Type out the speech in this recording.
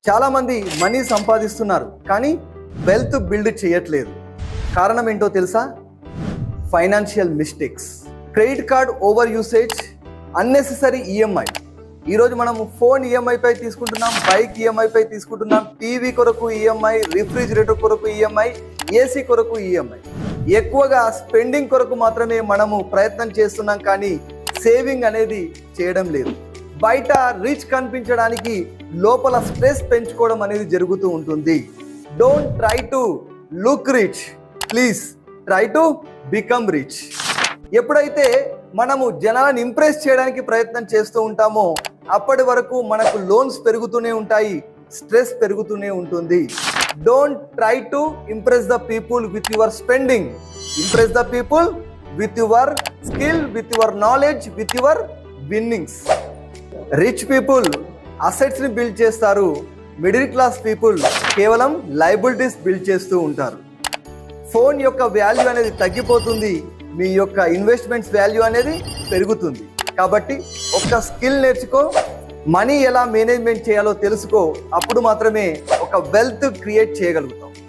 చాలా మంది మనీ సంపాదిస్తున్నారు కానీ వెల్త్ బిల్డ్ చేయట్లేదు. కారణం ఏంటో తెలుసా? Financial mistakes, credit card over usage, unnecessary EMI. ఈరోజు మనము ఫోన్ ఈఎంఐ పై తీసుకుంటున్నాం, బైక్ ఈఎంఐ పై తీసుకుంటున్నాం, టీవీ కొరకు ఈఎంఐ, రిఫ్రిజిరేటర్ కొరకు ఈఎంఐ, ఏసీ కొరకు ఈఎంఐ. ఎక్కువగా స్పెండింగ్ కొరకు మాత్రమే మనము ప్రయత్నం చేస్తున్నాం కానీ సేవింగ్ అనేది చేయడం లేదు. బయట రిచ్ కనిపించడానికి లోపల స్ట్రెస్ పెంచుకోవడం అనేది జరుగుతూ ఉంటుంది. Don't try to look rich, please try to become rich. ఎప్పుడైతే మనము జనాలను ఇంప్రెస్ చేయడానికి ప్రయత్నం చేస్తూ ఉంటామో అప్పటి వరకు మనకు లోన్స్ పెరుగుతూనే ఉంటాయి, స్ట్రెస్ పెరుగుతూనే ఉంటుంది. Don't try to impress the people with your spending, impress the people with your skill, with your knowledge, with your winnings. Rich people assets ని బిల్డ్ చేస్తారు, మిడిల్ క్లాస్ పీపుల్ కేవలం లయబిలిటీస్ బిల్డ్ చేస్తూ ఉంటారు. Phone యొక్క value అనేది తగ్గిపోతుంది, మీ యొక్క investments value అనేది పెరుగుతుంది. కాబట్టి ఒక స్కిల్ నేర్చుకో, మనీ ఎలా మేనేజ్మెంట్ చేయాలో తెలుసుకో, అప్పుడు మాత్రమే ఒక వెల్త్ క్రియేట్ చేయగలుగుతాం.